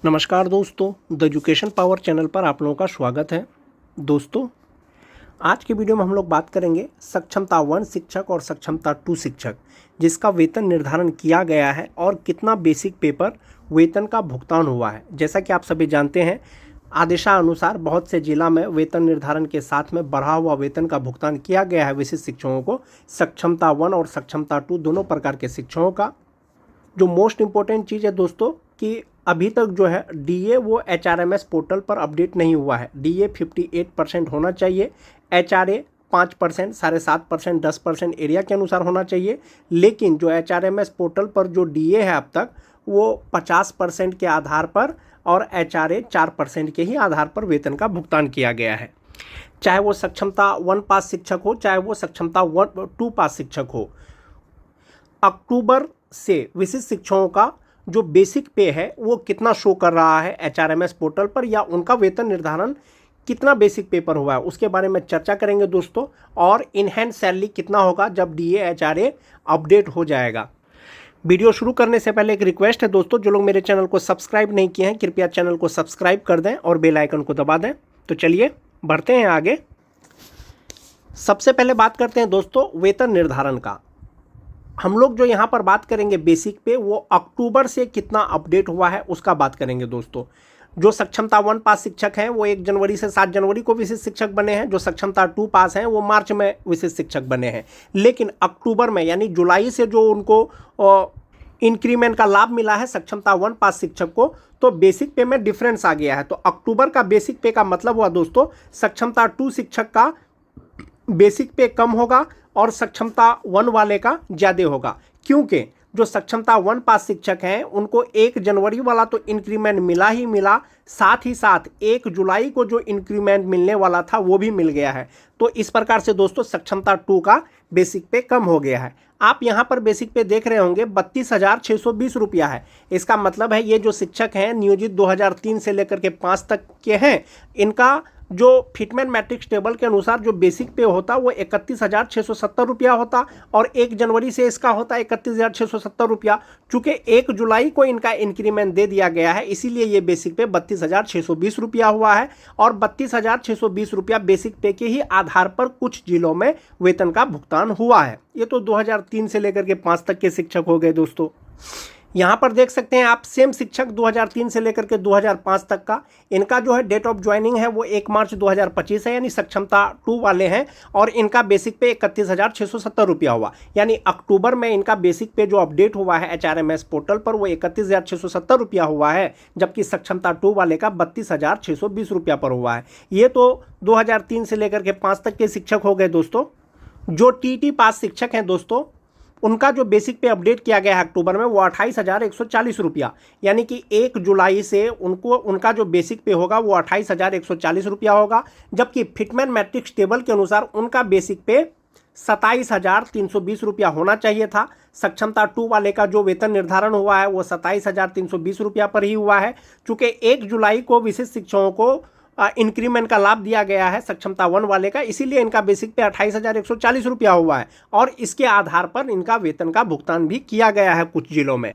नमस्कार दोस्तों, the education power channel पर आप लोगों का स्वागत है। दोस्तों, आज के वीडियो में हम लोग बात करेंगे सक्षमता 1 शिक्षक और सक्षमता 2 शिक्षक, जिसका वेतन निर्धारण किया गया है और कितना बेसिक पेपर वेतन का भुगतान हुआ है। जैसा कि आप सभी जानते हैं, आदेशानुसार बहुत से जिला में वेतन निर्धारण के साथ में बढ़ा हुआ वेतन का भुगतान किया गया है विशिष्ट शिक्षकों को। सक्षमता 1 और सक्षमता 2 दोनों प्रकार के शिक्षकों का। जो मोस्ट इम्पोर्टेंट चीज़ है दोस्तों कि अभी तक जो है डीए वो एचआरएमएस पोर्टल पर अपडेट नहीं हुआ है। डीए 58% होना चाहिए, एचआरए 5%, 7.5%, 10% एरिया के अनुसार होना चाहिए। लेकिन जो एचआरएमएस पोर्टल पर जो डीए है अब तक वो 50% के आधार पर और एचआरए 4% के ही आधार पर वेतन का भुगतान किया गया है। चाहे वो सक्षमता 1 पास शिक्षक हो, चाहे वो सक्षमता 2 पास शिक्षक हो। अक्टूबर से विशिष्ट शिक्षकों का जो बेसिक पे है वो कितना शो कर रहा है एचआरएमएस पोर्टल पर, या उनका वेतन निर्धारण कितना बेसिक पेपर हुआ है, उसके बारे में चर्चा करेंगे दोस्तों। और इन हैंड सैलरी कितना होगा जब डीए एचआरए अपडेट हो जाएगा। वीडियो शुरू करने से पहले एक रिक्वेस्ट है दोस्तों, जो लोग मेरे चैनल को सब्सक्राइब नहीं किए हैं कृपया चैनल को सब्सक्राइब कर दें और बेल आइकन को दबा दें। तो चलिए बढ़ते हैं आगे। सबसे पहले बात करते हैं दोस्तों वेतन निर्धारण का। हम लोग जो यहाँ पर बात करेंगे बेसिक पे, वो अक्टूबर से कितना अपडेट हुआ है उसका बात करेंगे दोस्तों। जो सक्षमता 1 पास शिक्षक हैं वो 1 जनवरी से 7 जनवरी को विशिष्ट शिक्षक बने हैं। जो सक्षमता 2 पास हैं वो मार्च में विशिष्ट शिक्षक बने हैं। लेकिन अक्टूबर में यानी जुलाई से जो उनको इंक्रीमेंट का लाभ मिला है सक्षमता 1 पास शिक्षक को, तो बेसिक पे में डिफरेंस आ गया है। तो अक्टूबर का बेसिक पे का मतलब हुआ दोस्तों सक्षमता 2 शिक्षक का बेसिक पे कम होगा और सक्षमता 1 वाले का ज़्यादा होगा। क्योंकि जो सक्षमता 1 पास शिक्षक हैं उनको 1 जनवरी वाला तो इंक्रीमेंट मिला ही मिला, साथ ही साथ 1 जुलाई को जो इंक्रीमेंट मिलने वाला था वो भी मिल गया है। तो इस प्रकार से दोस्तों सक्षमता 2 का बेसिक पे कम हो गया है। आप यहाँ पर बेसिक पे देख रहे होंगे 32,620 रुपया है। इसका मतलब है ये जो शिक्षक हैं नियोजित 2003 से लेकर के 5 तक के हैं, इनका जो फिटमेंट मैट्रिक्स टेबल के अनुसार जो बेसिक पे होता वो 31,670 रुपया होता और 1 जनवरी से इसका होता 31,670 रुपया। चूँकि 1 जुलाई को इनका इंक्रीमेंट दे दिया गया है इसीलिए ये बेसिक पे 32,620 रुपया हुआ है। और 32,620 रुपया बेसिक पे के ही आधार पर कुछ जिलों में वेतन का भुगतान हुआ है। ये तो 2003 से लेकर के 5 तक के शिक्षक हो गए दोस्तों। यहाँ पर देख सकते हैं आप सेम शिक्षक 2003 से लेकर के 2005 तक का, इनका जो है डेट ऑफ ज्वाइनिंग है वो 1 मार्च 2025 है, यानी सक्षमता 2 वाले हैं। और इनका बेसिक पे 31,670 रुपया हुआ। यानी अक्टूबर में इनका बेसिक पे जो अपडेट हुआ है एचआरएमएस पोर्टल पर वो 31,670 रुपया हुआ है, जबकि सक्षमता 2 वाले का 32,620 रुपया पर हुआ है। ये तो 2003 से लेकर के 5 तक के शिक्षक हो गए दोस्तों। जो टीटी पास शिक्षक हैं दोस्तों, उनका जो बेसिक पे अपडेट किया गया है अक्टूबर में वो 28,140 रुपया, यानी कि 1 जुलाई से उनका जो बेसिक पे होगा वो 28,140 रुपया होगा। जबकि फिटमेंट मैट्रिक्स टेबल के अनुसार उनका बेसिक पे 27,320 रुपया होना चाहिए था। सक्षमता 2 वाले का जो वेतन निर्धारण हुआ है वो 27,320 रुपया पर ही हुआ है। चूँकि 1 जुलाई को विशिष्ट शिक्षकों को इंक्रीमेंट का लाभ दिया गया है सक्षमता 1 वाले का, इसीलिए इनका बेसिक पे 28,140 रुपया हुआ है। और इसके आधार पर इनका वेतन का भुगतान भी किया गया है कुछ जिलों में।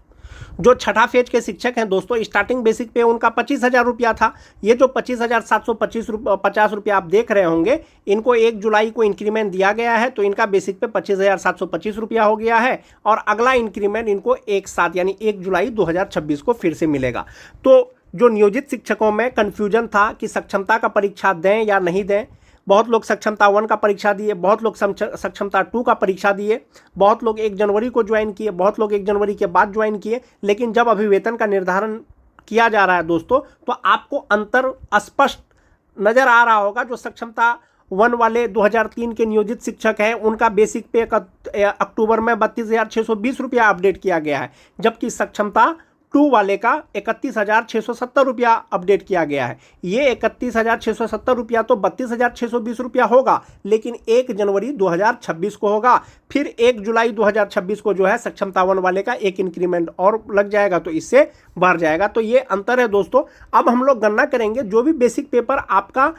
जो छठा फेज के शिक्षक हैं दोस्तों, स्टार्टिंग बेसिक पे उनका 25,000 रुपया था। ये जो 25,750 रुपया आप देख रहे होंगे, इनको 1 जुलाई को इंक्रीमेंट दिया गया है तो इनका बेसिक पे 25,725 रुपया हो गया है। और अगला इंक्रीमेंट इनको एक साथ यानी 1 जुलाई 2026 को फिर से मिलेगा। तो जो नियोजित शिक्षकों में कन्फ्यूजन था कि सक्षमता का परीक्षा दें या नहीं दें, बहुत लोग सक्षमता 1 का परीक्षा दिए, बहुत लोग सक्षमता 2 का परीक्षा दिए, बहुत लोग 1 जनवरी को ज्वाइन किए, बहुत लोग 1 जनवरी के बाद ज्वाइन किए। लेकिन जब अभी वेतन का निर्धारण किया जा रहा है दोस्तों, तो आपको अंतर स्पष्ट नज़र आ रहा होगा। जो सक्षमता 1 वाले 2003 के नियोजित शिक्षक हैं उनका बेसिक पे अक्टूबर में 32,620 रुपया अपडेट किया गया है, जबकि सक्षमता 2 वाले का 31,670 रुपया अपडेट किया गया है। ये 31,670 रुपया तो 32,620 रुपया होगा, लेकिन 1 जनवरी 2026 को होगा। फिर 1 जुलाई 2026 को जो है सक्षमता 1 वाले का 1 इंक्रीमेंट और लग जाएगा तो इससे बढ़ जाएगा। तो ये अंतर है दोस्तों। अब हम लोग गणना करेंगे जो भी बेसिक पेपर आपका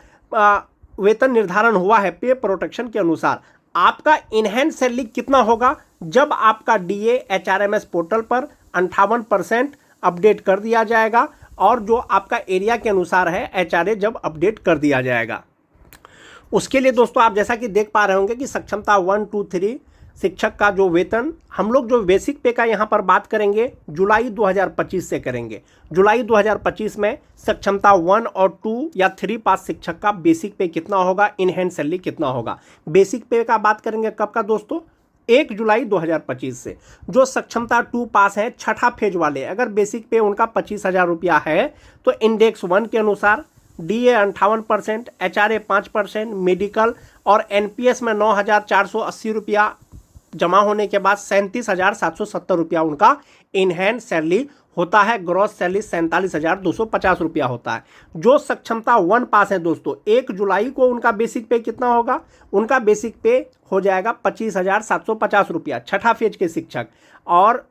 वेतन निर्धारण हुआ है पे प्रोटेक्शन के अनुसार, आपका इनहैंड सैलरी कितना होगा जब आपका डीए एचआरएमएस पोर्टल पर 58% अपडेट कर दिया जाएगा और जो आपका एरिया के अनुसार है HRA जब अपडेट कर दिया जाएगा। उसके लिए दोस्तों आप जैसा कि देख पा रहे होंगे कि सक्षमता 1, 2, 3 शिक्षक का जो वेतन हम लोग जो बेसिक पे का यहाँ पर बात करेंगे जुलाई 2025 से करेंगे। जुलाई 2025 में सक्षमता 1 और 2 या 3 पास शिक्षक का बेसिक पे कितना होगा, इन हैंड सैलरी कितना होगा। बेसिक पे का बात करेंगे कब का दोस्तों, 1 जुलाई 2025 से। जो सक्षमता 2 पास है छठा फेज वाले, अगर बेसिक पे उनका 25,000 रुपया है तो इंडेक्स 1 के अनुसार DA 58%, HRA 5%, मेडिकल और NPS में 9,480 रुपया जमा होने के बाद 37,770 रुपया उनका इन हैंड सैलरी होता है। ग्रॉस सैलरी 47,250 रुपया होता है। जो सक्षमता 1 पास है दोस्तों, 1 जुलाई को उनका बेसिक पे कितना होगा, उनका बेसिक पे हो जाएगा 25,750 रुपया छठा फेज के शिक्षक। और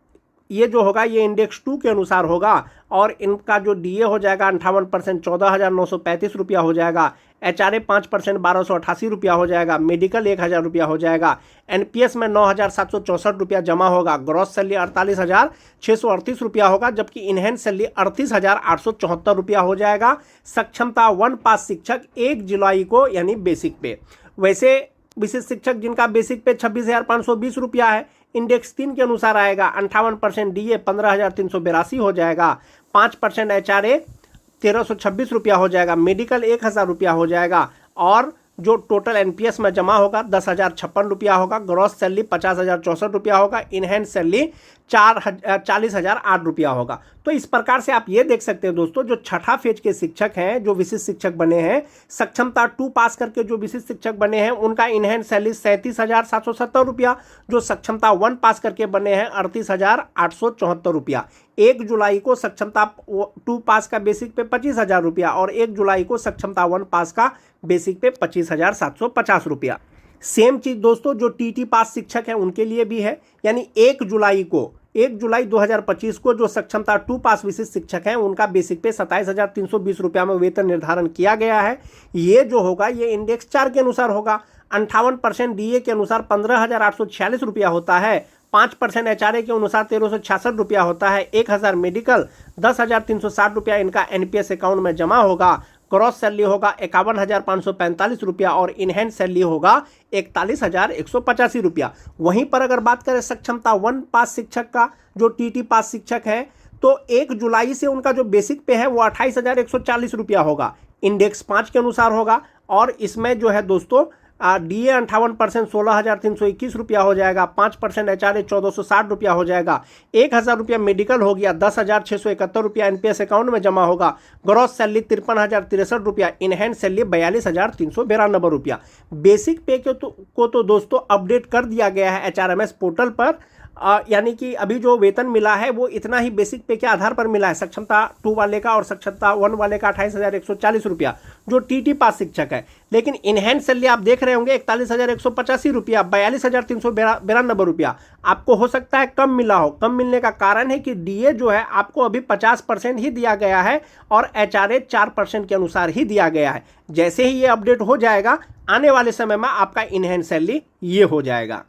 ये जो होगा ये इंडेक्स 2 के अनुसार होगा और इनका जो DA हो जाएगा 58%, 14,935 रुपया हो जाएगा। HRA 5%, 1,288 रुपया हो जाएगा। मेडिकल 1,000 रुपया हो जाएगा। NPS में 9,764 रुपया जमा होगा। ग्रॉस सैलरी 48,638 रुपया होगा, जबकि इनहैंड सैलरी 38,874 रुपया हो जाएगा। सक्षमता 1 पास शिक्षक 1 जुलाई को यानी बेसिक पे। वैसे विशिष्ट शिक्षक जिनका बेसिक पे 26,520 रुपया है, इंडेक्स 3 के अनुसार आएगा। 58% DA 15,382 हो जाएगा। 5% HRA 1,326 रुपया हो जाएगा। मेडिकल 1,000 रुपया हो जाएगा और जो टोटल NPS में जमा होगा 10,056 रुपया होगा। ग्रॉस सैलरी 50,064 रुपया होगा। इन हैंड सैलरी 40,008 रुपया होगा। तो इस प्रकार से आप ये देख सकते हैं दोस्तों, जो छठा फेज के शिक्षक हैं, जो विशिष्ट शिक्षक बने हैं, सक्षमता 2 पास करके जो विशिष्ट शिक्षक बने हैं, उनका इन हैंड सैलरी 37,770 रुपया। जो सक्षमता 1 पास करके बने हैं 38,874 रुपया। 1 जुलाई को सक्षमता 2 पास का बेसिक पे 25,000 रुपया और 1 जुलाई को सक्षमता 1 पास का बेसिक पे 25,750 रुपया। सेम चीज दोस्तों जो TT पास शिक्षक हैं उनके लिए भी है, यानी 1 जुलाई 2025 को जो सक्षमता 2 पास विशिष्ट शिक्षक हैं उनका बेसिक पे 27,320 रुपया में वेतन निर्धारण किया गया है। ये जो होगा ये इंडेक्स 4 के अनुसार होगा। 58% DA के अनुसार 15,846 रुपया होता है। 5% HRA के अनुसार 1,366 रुपया होता है। 1,000 मेडिकल, 10,360 रुपया इनका NPS अकाउंट में जमा होगा। क्रॉस सैलरी होगा 51,545 रुपया और इन हैंड सैलरी होगा 41,185 रुपया। वहीं पर अगर बात करें सक्षमता 1 पास शिक्षक का, जो TT पास शिक्षक है, तो 1 जुलाई से उनका जो बेसिक पे है वो 28,140 रुपया होगा। इंडेक्स 5 के अनुसार होगा और इसमें जो है दोस्तों DA 58% 16,321 रुपया हो जाएगा। 5% HRA 1,460 रुपया हो जाएगा। 1,000 रुपया मेडिकल हो गया। 10,671 रुपया NPS अकाउंट में जमा होगा। ग्रॉस सैलरी 53,063 रुपया। इन हैंड सैलरी 42,392 रुपया। बेसिक पे को तो दोस्तों अपडेट कर दिया गया है HRMS पोर्टल पर, यानी कि अभी जो वेतन मिला है वो इतना ही बेसिक पे के आधार पर मिला है। सक्षमता 2 वाले का और सक्षमता 1 वाले का 28,140 रुपया जो TT पास शिक्षक है। लेकिन इन हैंड सैलरी आप देख रहे होंगे 41,185 रुपया, 42,392 रुपया। आपको हो सकता है कम मिला हो। कम मिलने का कारण है कि DA जो है आपको अभी 50% ही दिया गया है और HRA 4% के अनुसार ही दिया गया है। जैसे ही ये अपडेट हो जाएगा आने वाले समय में आपका इन हैंड सैलरी ये हो जाएगा।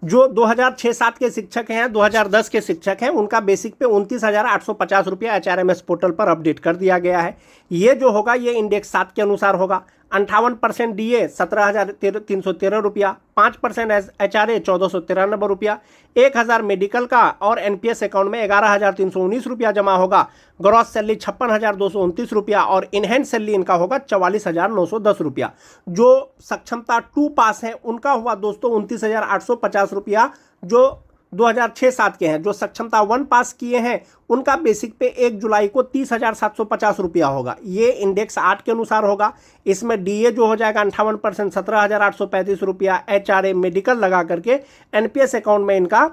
जो 2006-7 के शिक्षक हैं, 2010 के शिक्षक हैं, उनका बेसिक पे 29,850 रुपया HRMS पोर्टल पर अपडेट कर दिया गया है। ये जो होगा ये इंडेक्स 7 के अनुसार होगा। 58% DA 17,313 रुपया, 5% HRA 1,493 रुपया, 1,000 मेडिकल का और NPS अकाउंट में 11,319 रुपया जमा होगा। ग्रॉस सैलरी 56,229 रुपया और इन हैंड सैलरी इनका होगा 44,910 रुपया। जो सक्षमता 2 पास हैं उनका हुआ दोस्तों 29,850 रुपया, जो 2006-7 के हैं। जो सक्षमता 1 पास किए हैं उनका बेसिक पे 1 जुलाई को 30,750 रुपया होगा। ये इंडेक्स 8 के अनुसार होगा। इसमें DA जो हो जाएगा 58% 17,835 रुपया। HRA मेडिकल लगा करके NPS अकाउंट में इनका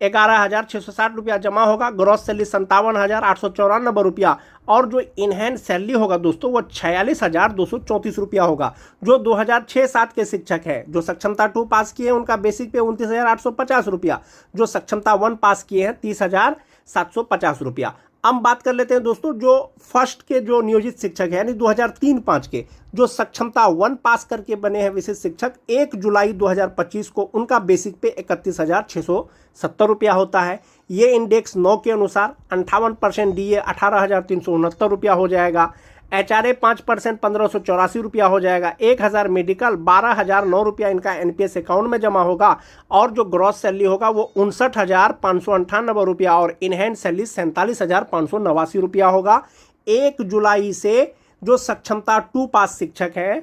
11,660 रुपया जमा होगा। ग्रॉस सैलरी 57,894 रुपया और जो इन हैंड सैलरी होगा दोस्तों वो 46,234 रुपया होगा। जो 2006-7 के शिक्षक है, जो सक्षमता 2 पास किए हैं उनका बेसिक पे 29,850 रुपया। जो सक्षमता 1 पास किए हैं 30,750 रुपया। अब बात कर लेते हैं दोस्तों जो फर्स्ट के जो नियोजित शिक्षक है यानी 2003-05 के जो सक्षमता 1 पास करके बने हैं विशिष्ट शिक्षक 1 जुलाई 2025 को उनका बेसिक पे 31,670 रुपया होता है। ये इंडेक्स 9 के अनुसार 58% डीए 18,369 रुपया हो जाएगा। HRA 5% 1,584 रुपया हो जाएगा। 1,000 मेडिकल 12,009 रुपया इनका NPS अकाउंट में जमा होगा और जो ग्रॉस सैलरी होगा वो 59,598 रुपया और इनहैंड सैलरी 47,589 रुपया होगा। 1 जुलाई से जो सक्षमता 2 पास शिक्षक है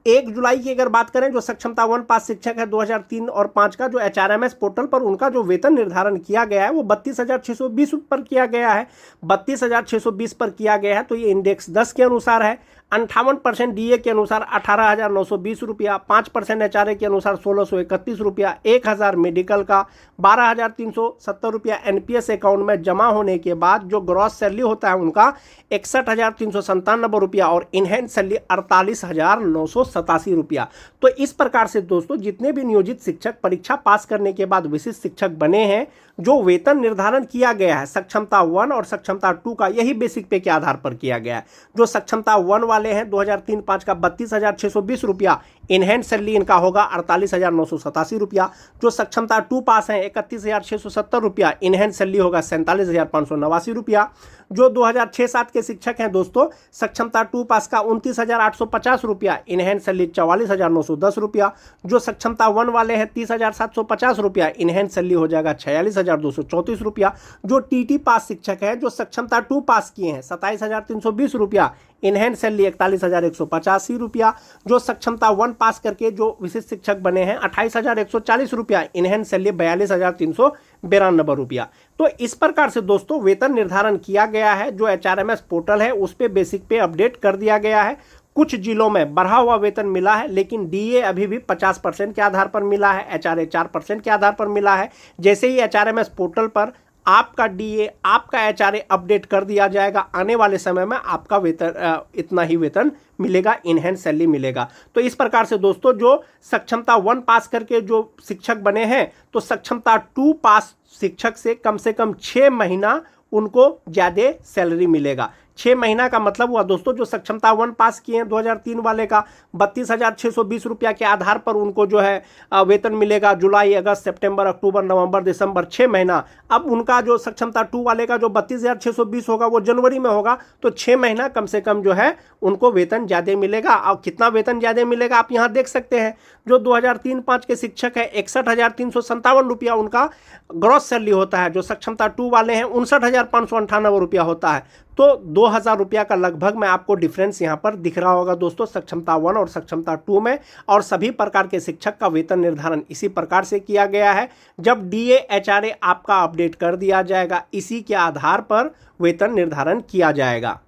1 जुलाई की अगर बात करें जो सक्षमता 1 पास शिक्षक है 2003 और 5 का जो HRMS पोर्टल पर उनका जो वेतन निर्धारण किया गया है वो 32,620 पर किया गया है। 32,620 पर किया गया है तो ये इंडेक्स 10 के अनुसार है। 58% डीए के अनुसार 18,920 रुपया, 5% HRA के अनुसार 1,631 रुपया, 1,000 मेडिकल का 12,370 रुपया NPS अकाउंट में जमा होने के बाद जो ग्रॉस सैलरी होता है उनका 61,397 रुपया और इनहैंड सैलरी 48,987 रुपया। तो इस प्रकार से दोस्तों जितने भी नियोजित शिक्षक परीक्षा पास करने के बाद विशिष्ट शिक्षक बने हैं जो वेतन निर्धारण किया गया है सक्षमता 1 और सक्षमता 2 का यही बेसिक पे के आधार पर किया गया है। जो सक्षमता 1 वाले हैं 2003-05 का 32,620 रुपया, इनहैंड सैलरी इनका होगा 48,987 रुपया। जो सक्षमता 2 पास हैं 31,670 रुपया, इनहैंड सैलरी होगा 47,589 रुपया। जो 2006-07 के शिक्षक हैं दोस्तों सक्षमता 2 पास का 29,850 रुपया, इनहैंड सैलरी 44,910 रुपया। जो सक्षमता 1 वाले हैं 30,750 रुपया, इनहैंड सैलरी हो जाएगा 46,234 रुपया। जो TT पास शिक्षक है जो सक्षमता 2 पास किए हैं 27,320 रुपया, इनहैंड सैलरी 41,185 रुपया। जो सक्षमता 1 पास करके जो विशिष्ट शिक्षक बने हैं 28,140 रुपया, इनहैंड सैलरी 42,392 रुपया। तो इस प्रकार से दोस्तों वेतन निर्धारण किया गया है। जो HRMS पोर्टल है उस पे बेसिक पे अपडेट कर दिया गया है। कुछ जिलों में बढ़ा हुआ वेतन मिला है लेकिन डीए अभी भी 50% के आधार पर मिला है, HRA 4% के आधार पर मिला है। जैसे ही HRMS पोर्टल पर आपका डीए आपका HRA अपडेट कर दिया जाएगा आने वाले समय में आपका वेतन इतना ही वेतन मिलेगा, इनहैंड सैलरी मिलेगा। तो इस प्रकार से दोस्तों जो सक्षमता 1 पास करके जो शिक्षक बने हैं तो सक्षमता 2 पास शिक्षक से कम 6 महीना उनको ज़्यादा सैलरी मिलेगा। 6 महीना का मतलब हुआ दोस्तों जो सक्षमता 1 पास किए हैं 2003 वाले का 32,620 रुपया के आधार पर उनको जो है वेतन मिलेगा जुलाई, अगस्त, सितंबर, अक्टूबर, नवंबर, दिसंबर 6 महीना। अब उनका जो सक्षमता 2 वाले का जो 32,620 होगा वो जनवरी में होगा तो 6 महीना कम से कम जो है उनको वेतन ज़्यादा मिलेगा। और कितना वेतन ज़्यादा मिलेगा आप यहाँ देख सकते हैं। जो 2003-05 के शिक्षक है 61,357 रुपया उनका ग्रॉस सैलरी होता है। जो सक्षमता 2 वाले हैं 59,598 रुपया होता है। तो 2,000 रुपया का लगभग में आपको डिफरेंस यहाँ पर दिख रहा होगा दोस्तों सक्षमता 1 और सक्षमता 2 में। और सभी प्रकार के शिक्षक का वेतन निर्धारण इसी प्रकार से किया गया है। जब DA HRA आपका अपडेट कर दिया जाएगा इसी के आधार पर वेतन निर्धारण किया जाएगा।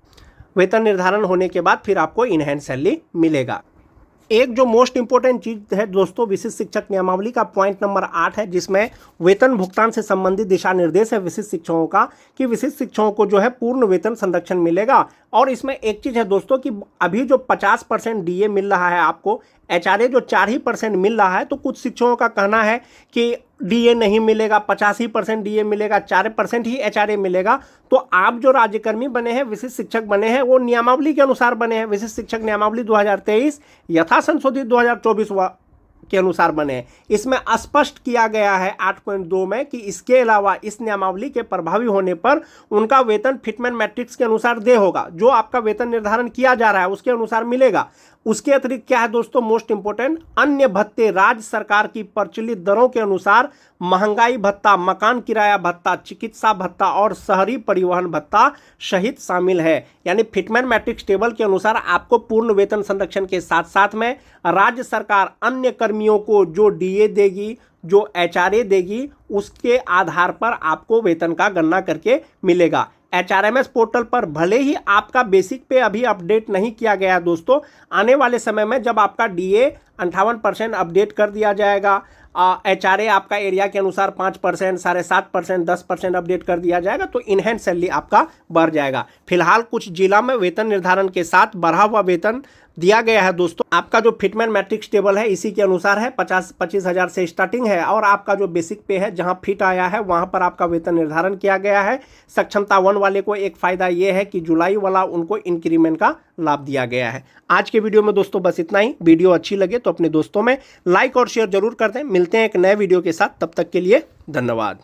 वेतन निर्धारण होने के बाद फिर आपको इनहैंड सैलरी मिलेगा। एक जो मोस्ट इंपॉर्टेंट चीज़ है दोस्तों विशिष्ट शिक्षक नियमावली का पॉइंट नंबर 8 है जिसमें वेतन भुगतान से संबंधित दिशा निर्देश है विशिष्ट शिक्षकों का कि विशिष्ट शिक्षकों को जो है पूर्ण वेतन संरक्षण मिलेगा। और इसमें एक चीज़ है दोस्तों कि अभी जो 50% डीए मिल रहा है आपको, HRA जो 4% मिल रहा है, तो कुछ शिक्षकों का कहना है कि डीए नहीं मिलेगा, 85% डीए मिलेगा, 4% ही HRA मिलेगा। तो आप जो राज्यकर्मी बने हैं विशिष्ट शिक्षक बने हैं वो नियमावली के अनुसार बने हैं। विशिष्ट शिक्षक नियमावली 2023 यथा संशोधित 2024 के अनुसार बने। इसमें स्पष्ट किया गया है 8.2 में कि इसके अलावा इस नियमावली के प्रभावी होने पर उनका वेतन फिटमेंट मैट्रिक्स के अनुसार दे होगा। जो आपका वेतन निर्धारण किया जा रहा है उसके अनुसार मिलेगा। उसके अतिरिक्त क्या है दोस्तों मोस्ट इंपोर्टेंट, अन्य भत्ते राज्य सरकार की प्रचलित दरों के अनुसार महंगाई भत्ता, मकान किराया भत्ता, चिकित्सा भत्ता और शहरी परिवहन भत्ता सहित शामिल है। यानी फिटमेंट मैट्रिक्स टेबल के अनुसार आपको पूर्ण वेतन संरक्षण के साथ साथ में राज्य सरकार अन्य कर्मियों को जो डीए देगी, जो HRA देगी, उसके आधार पर आपको वेतन का गणना करके मिलेगा। HRMS पोर्टल पर भले ही आपका बेसिक पे अभी अपडेट नहीं किया गया है दोस्तों, आने वाले समय में जब आपका DA 58% अपडेट कर दिया जाएगा, HRA आपका एरिया के अनुसार 5%, 7.5%, 10% अपडेट कर दिया जाएगा तो इनहैंड सैलरी आपका बढ़ जाएगा। फिलहाल कुछ जिला में वेतन निर्धारण के साथ बढ़ा हुआ वेतन दिया गया है दोस्तों। आपका जो फिटमैन मैट्रिक्स टेबल है इसी के अनुसार है, 25,000 से स्टार्टिंग है और आपका जो बेसिक पे है जहां फिट आया है वहां पर आपका वेतन निर्धारण किया गया है। सक्षमता 1 वाले को एक फायदा यह है कि जुलाई वाला उनको इंक्रीमेंट का लाभ दिया गया है। आज के वीडियो में दोस्तों बस इतना ही। वीडियो अच्छी लगे तो अपने दोस्तों में लाइक और शेयर जरूर कर दें। मिलते हैं एक नए वीडियो के साथ, तब तक के लिए धन्यवाद।